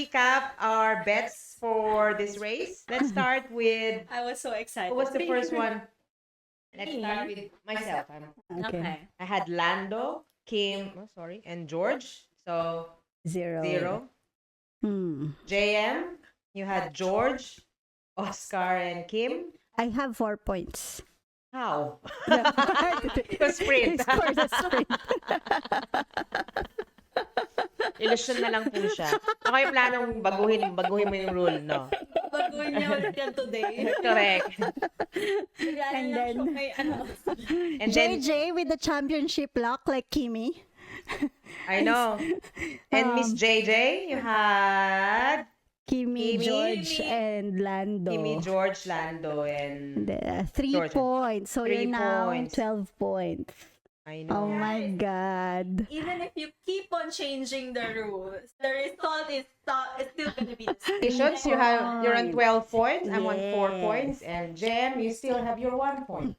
recap our bets for this race. Let's start with I was so excited. who was the first one? Let's start with myself. Okay. I had Lando, Kim, and George. So 0. JM, you had George, Oscar, and Kim. I have 4 points. How? Because sprint. For the sprint. Illusion na lang po siya. Ako yung planong baguhin mo yung rule, no? Baguhin niya ulit yan today. Correct. And then- And then, JJ with the championship lock like Kimi. I know. And Miss JJ, you had Kimi, Kimi. George, and Lando. Kimi, George, Lando, and 3 George. points. So 3 you're now points. 12 points. I Oh know. my God. Even if you keep on changing the rules, the result is still gonna be the same. Congratulations, you're on 12 points. I'm on 4 Yes. points. And Jem, you still have your 1 point.